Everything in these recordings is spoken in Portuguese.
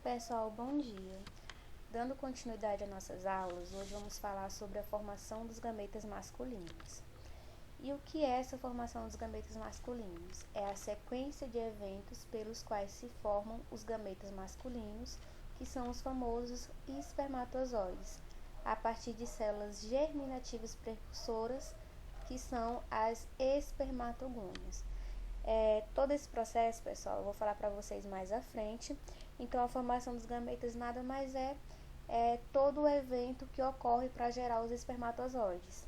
Pessoal, bom dia. Dando continuidade às nossas aulas, hoje vamos falar sobre a formação dos gametas masculinos. E o que é essa formação dos gametas masculinos? É a sequência de eventos pelos quais se formam os gametas masculinos, que são os famosos espermatozoides, a partir de células germinativas precursoras, que são as espermatogônias. Todo esse processo, pessoal, eu vou falar para vocês mais à frente. Então, a formação dos gametas nada mais é todo o evento que ocorre para gerar os espermatozoides.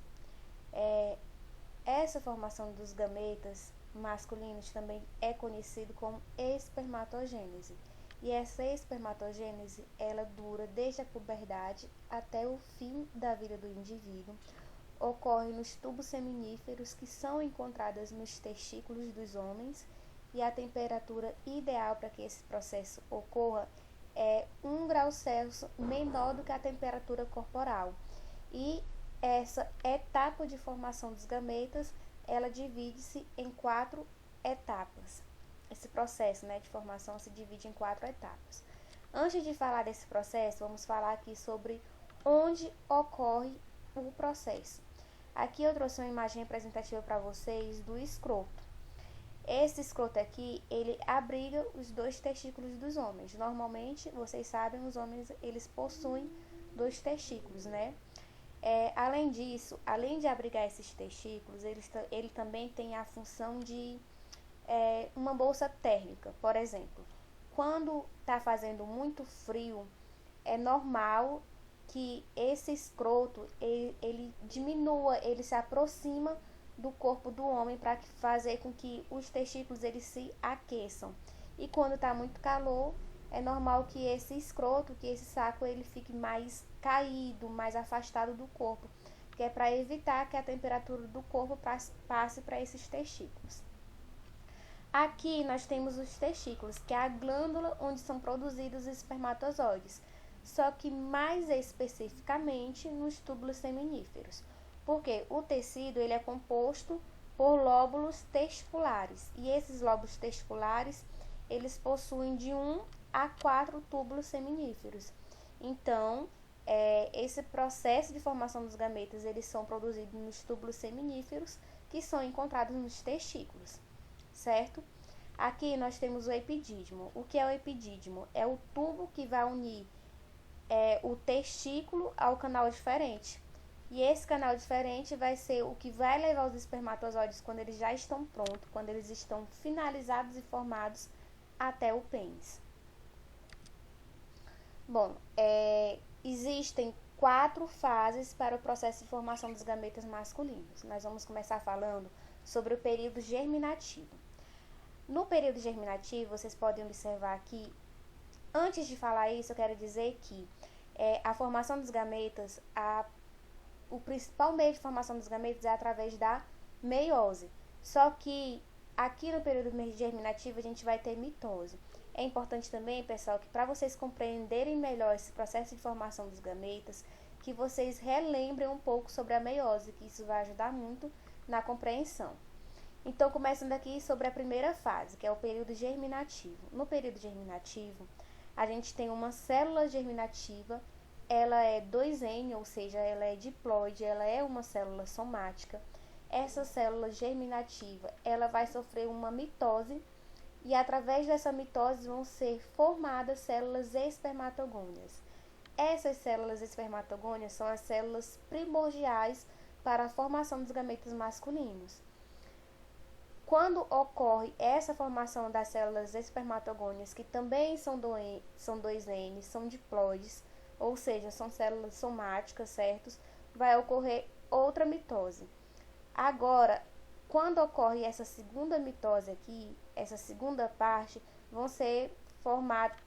Essa formação dos gametas masculinos também é conhecido como espermatogênese. E essa espermatogênese, ela dura desde a puberdade até o fim da vida do indivíduo. Ocorre nos tubos seminíferos, que são encontrados nos testículos dos homens, e a temperatura ideal para que esse processo ocorra é 1 grau Celsius menor do que a temperatura corporal. E essa etapa de formação dos gametas, ela divide-se em 4 etapas. Esse processo, de formação se divide em 4 etapas. Antes de falar desse processo, vamos falar aqui sobre onde ocorre o processo. Aqui eu trouxe uma imagem representativa para vocês do escroto. Esse escroto aqui, ele abriga os 2 testículos dos homens. Normalmente, vocês sabem, os homens, eles possuem 2 testículos, além disso, além de abrigar esses testículos, ele também tem a função de uma bolsa térmica. Por exemplo, quando está fazendo muito frio, é normal que esse escroto, ele diminua, ele se aproxima do corpo do homem para fazer com que os testículos eles se aqueçam. E quando está muito calor, é normal que esse escroto, que esse saco, ele fique mais caído, mais afastado do corpo, que é para evitar que a temperatura do corpo passe para esses testículos. Aqui nós temos os testículos, que é a glândula onde são produzidos os espermatozoides, só que mais especificamente nos túbulos seminíferos, porque o tecido ele é composto por lóbulos testiculares, e esses lóbulos testiculares eles possuem de 1 a 4 túbulos seminíferos. Então, esse processo de formação dos gametas eles são produzidos nos túbulos seminíferos, que são encontrados nos testículos, certo? Aqui nós temos o epidídimo. O que é o epidídimo? É o tubo que vai unir o testículo ao canal diferente. E esse canal diferente vai ser o que vai levar os espermatozoides, quando eles já estão prontos, quando eles estão finalizados e formados, até o pênis. Bom, existem 4 fases para o processo de formação dos gametas masculinos. Nós vamos começar falando sobre o período germinativo. No período germinativo, vocês podem observar aqui. Antes de falar isso, eu quero dizer que a formação dos gametas, o principal meio de formação dos gametas é através da meiose. Só que aqui no período germinativo a gente vai ter mitose. É importante também, pessoal, que para vocês compreenderem melhor esse processo de formação dos gametas, que vocês relembrem um pouco sobre a meiose, que isso vai ajudar muito na compreensão. Então, começando aqui sobre a primeira fase, que é o período germinativo. No período germinativo, a gente tem uma célula germinativa, ela é 2N, ou seja, ela é diploide, ela é uma célula somática. Essa célula germinativa, ela vai sofrer uma mitose, e através dessa mitose vão ser formadas células espermatogônias. Essas células espermatogônias são as células primordiais para a formação dos gametas masculinos. Quando ocorre essa formação das células espermatogônias, que também são 2N, são diploides, ou seja, são células somáticas, certos? Vai ocorrer outra mitose. Agora, quando ocorre essa segunda mitose aqui, essa segunda parte, vão ser formadas...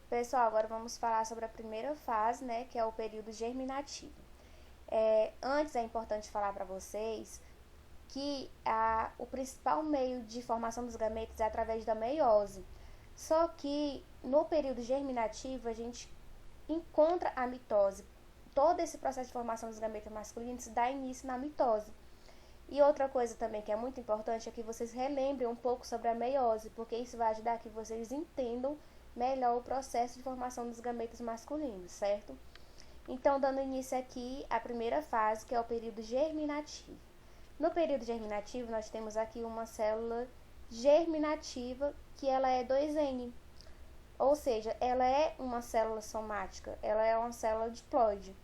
Pessoal, agora vamos falar sobre a primeira fase, que é o período germinativo. Antes é importante falar para vocês que o principal meio de formação dos gametas é através da meiose. Só que no período germinativo a gente encontra a mitose. todo esse processo de formação dos gametas masculinos dá início na mitose. E outra coisa também que é muito importante é que vocês relembrem um pouco sobre a meiose, porque isso vai ajudar a que vocês entendam melhor o processo de formação dos gametas masculinos, certo? Então, dando início aqui à primeira fase, que é o período germinativo. No período germinativo, nós temos aqui uma célula germinativa que ela é 2N, ou seja, ela é uma célula somática, ela é uma célula diploide.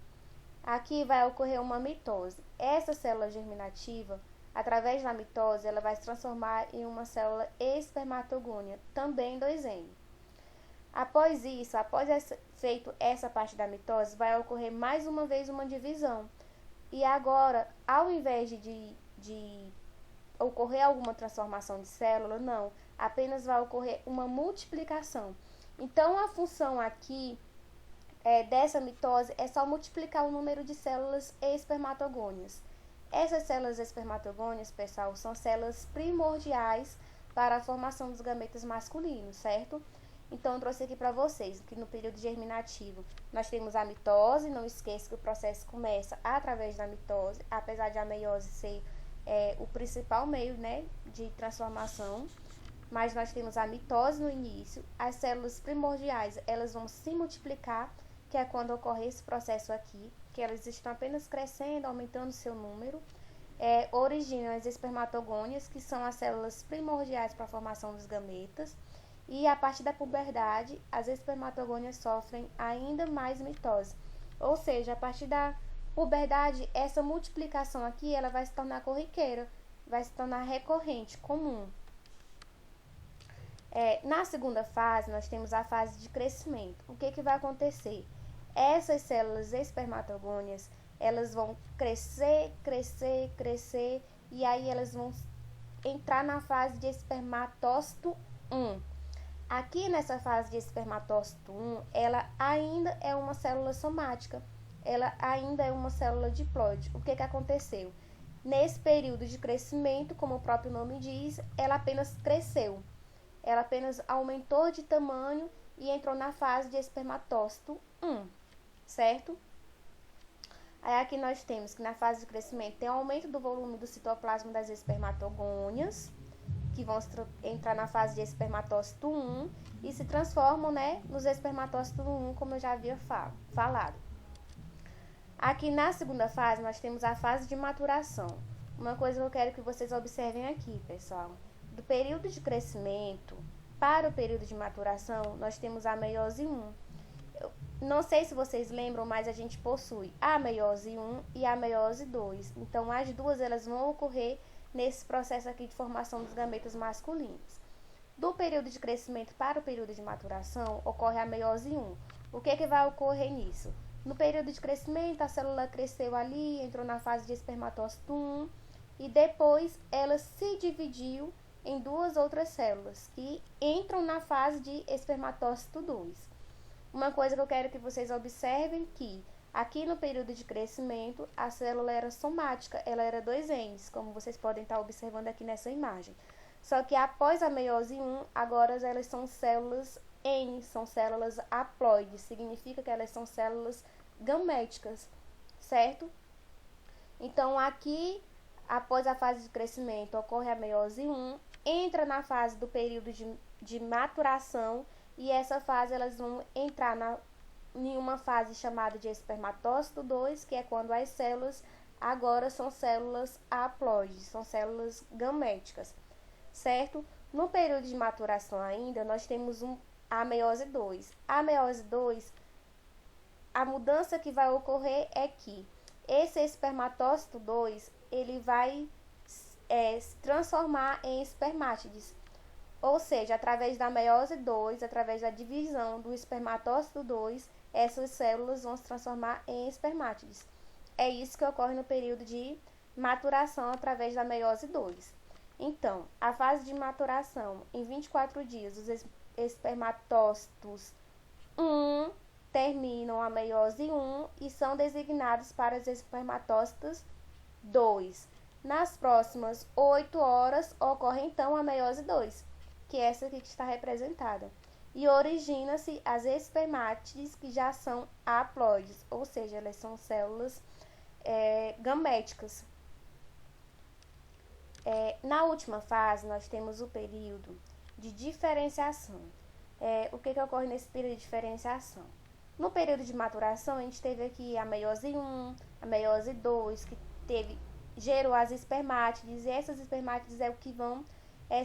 Aqui vai ocorrer uma mitose. Essa célula germinativa, através da mitose, ela vai se transformar em uma célula espermatogônia, também 2N. Após isso, feito essa parte da mitose, vai ocorrer mais uma vez uma divisão. E agora, ao invés de ocorrer alguma transformação de célula, não, apenas vai ocorrer uma multiplicação. Então, a função aqui dessa mitose é só multiplicar o número de células espermatogônias. Essas células espermatogônias, pessoal, são células primordiais para a formação dos gametas masculinos, certo? Então, eu trouxe aqui para vocês que no período germinativo nós temos a mitose. Não esqueça que o processo começa através da mitose, apesar de a meiose ser o principal meio, né, de transformação. Mas nós temos a mitose no início. As células primordiais, elas vão se multiplicar, que é quando ocorre esse processo aqui, que elas estão apenas crescendo, aumentando seu número. Originam as espermatogônias, que são as células primordiais para a formação dos gametas. E a partir da puberdade, as espermatogônias sofrem ainda mais mitose. Ou seja, a partir da puberdade, essa multiplicação aqui, ela vai se tornar corriqueira, vai se tornar recorrente, comum. Na segunda fase, nós temos a fase de crescimento. O que vai acontecer? Essas células espermatogônias, elas vão crescer, crescer, crescer, e aí elas vão entrar na fase de espermatócito 1. Aqui nessa fase de espermatócito 1, ela ainda é uma célula somática, ela ainda é uma célula diploide. O que aconteceu? Nesse período de crescimento, como o próprio nome diz, ela apenas cresceu. Ela apenas aumentou de tamanho e entrou na fase de espermatócito 1, certo? Aí aqui nós temos que na fase de crescimento tem um aumento do volume do citoplasma das espermatogônias, que vão entrar na fase de espermatócito 1 e se transformam, né, nos espermatócito 1, como eu já havia falado. Aqui na segunda fase nós temos a fase de maturação. Uma coisa que eu quero que vocês observem aqui, pessoal. Do período de crescimento para o período de maturação, nós temos a meiose 1. Eu não sei se vocês lembram, mas a gente possui a meiose 1 e a meiose 2. Então, as duas elas vão ocorrer nesse processo aqui de formação dos gametas masculinos. Do período de crescimento para o período de maturação, ocorre a meiose 1. O que vai ocorrer nisso? No período de crescimento, a célula cresceu ali, entrou na fase de espermatócito 1 e depois ela se dividiu em duas outras células que entram na fase de espermatócito 2. Uma coisa que eu quero que vocês observem que aqui no período de crescimento a célula era somática, ela era 2Ns, como vocês podem estar observando aqui nessa imagem. Só que após a meiose 1, agora elas são células N, são células haploides, significa que elas são células gaméticas, certo? Então aqui, após a fase de crescimento, ocorre a meiose 1, entra na fase do período de maturação e essa fase elas vão entrar em uma fase chamada de espermatócito 2, que é quando as células agora são células haploides, são células gaméticas, certo? No período de maturação ainda, nós temos a meiose 2. A meiose 2, a mudança que vai ocorrer é que esse espermatócito 2, ele vai se transformar em espermátides. Ou seja, através da meiose 2, através da divisão do espermatócito 2, essas células vão se transformar em espermátides. É isso que ocorre no período de maturação através da meiose 2. Então, a fase de maturação, em 24 dias, os espermatócitos 1 terminam a meiose 1 e são designados para os espermatócitos 2. Nas próximas 8 horas ocorre então a meiose 2, que é essa aqui que está representada. e origina-se as espermátides, que já são haploides, ou seja, elas são células gaméticas. Na última fase, nós temos o período de diferenciação. O que ocorre nesse período de diferenciação? No período de maturação, a gente teve aqui a meiose 1, a meiose 2, que gerou as espermátides, e essas espermátides é o que vão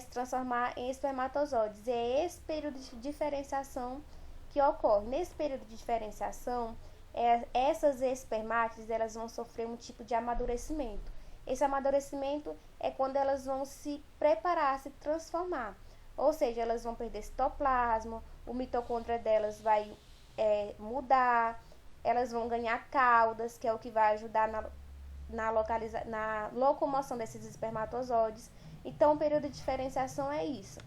se transformar em espermatozoides. E é esse período de diferenciação que ocorre. Nesse período de diferenciação, essas espermátides elas vão sofrer um tipo de amadurecimento. Esse amadurecimento é quando elas vão se preparar, se transformar. Ou seja, elas vão perder citoplasma, o mitocôndria delas vai mudar, elas vão ganhar caudas, que é o que vai ajudar na locomoção desses espermatozoides. Então, o período de diferenciação é isso.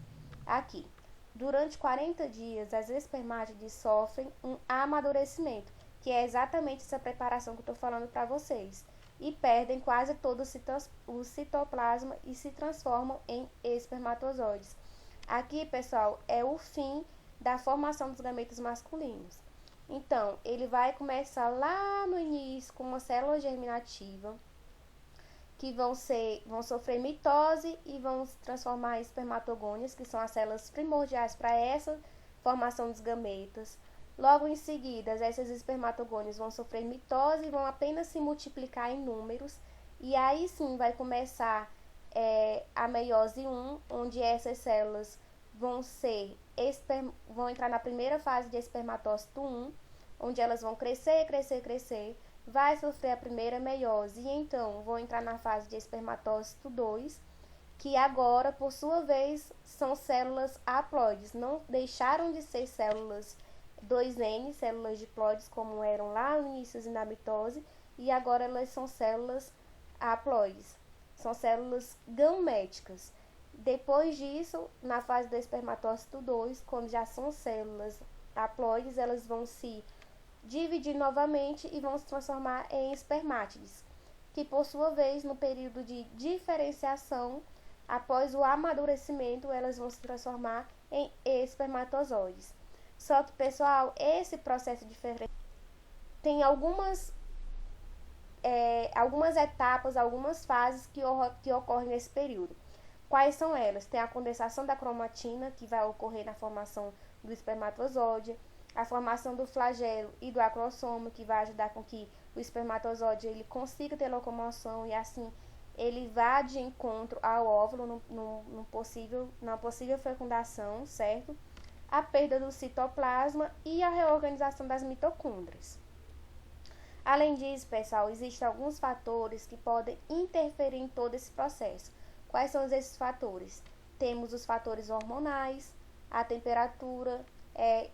Aqui, durante 40 dias, as espermátides sofrem um amadurecimento, que é exatamente essa preparação que eu estou falando para vocês. E perdem quase todo o citoplasma e se transformam em espermatozoides. Aqui, pessoal, é o fim da formação dos gametas masculinos. Então, ele vai começar lá no início com uma célula germinativa, que vão sofrer mitose e vão se transformar em espermatogônias, que são as células primordiais para essa formação dos gametas. Logo em seguida, essas espermatogônias vão sofrer mitose e vão apenas se multiplicar em números. E aí sim vai começar a meiose 1, onde essas células vão entrar na primeira fase de espermatócito 1, onde elas vão crescer, vai sofrer a primeira meiose e então vão entrar na fase de espermatócito 2, que agora, por sua vez, são células haploides. Não deixaram de ser células 2N, células diploides, como eram lá no início da mitose, e agora elas são células haploides. São células gaméticas. Depois disso, na fase do espermatócito 2, quando já são células haploides, elas vão se dividir novamente e vão se transformar em espermátides, que por sua vez, no período de diferenciação, após o amadurecimento, elas vão se transformar em espermatozoides. Só que, pessoal, esse processo diferente tem algumas etapas, algumas fases que ocorrem nesse período. Quais são elas? Tem a condensação da cromatina, que vai ocorrer na formação do espermatozoide, a formação do flagelo e do acrosoma, que vai ajudar com que o espermatozoide ele consiga ter locomoção e assim ele vá de encontro ao óvulo na possível fecundação, certo? A perda do citoplasma e a reorganização das mitocôndrias. Além disso, pessoal, existem alguns fatores que podem interferir em todo esse processo. Quais são esses fatores? Temos os fatores hormonais, a temperatura.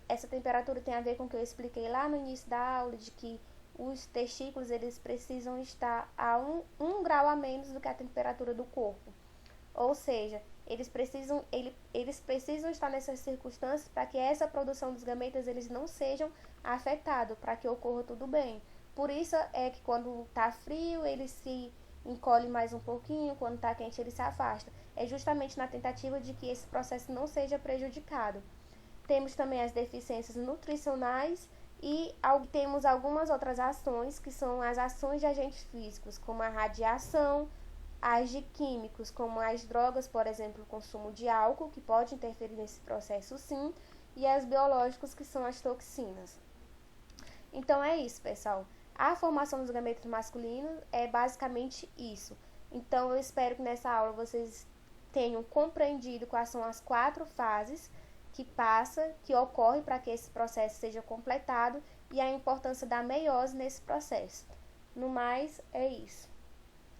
Essa temperatura tem a ver com o que eu expliquei lá no início da aula, de que os testículos eles precisam estar a 1 grau a menos do que a temperatura do corpo. Ou seja, eles precisam estar nessas circunstâncias para que essa produção dos gametas eles não sejam afetados, para que ocorra tudo bem. Por isso é que quando está frio, ele se encolhe mais um pouquinho, quando está quente, ele se afasta. É justamente na tentativa de que esse processo não seja prejudicado. Temos também as deficiências nutricionais e temos algumas outras ações, que são as ações de agentes físicos, como a radiação, as de químicos, como as drogas, por exemplo, o consumo de álcool, que pode interferir nesse processo sim, e as biológicos, que são as toxinas. Então é isso, pessoal. A formação dos gametas masculinos é basicamente isso. Então eu espero que nessa aula vocês tenham compreendido quais são as 4 fases que ocorre para que esse processo seja completado e a importância da meiose nesse processo. No mais, é isso.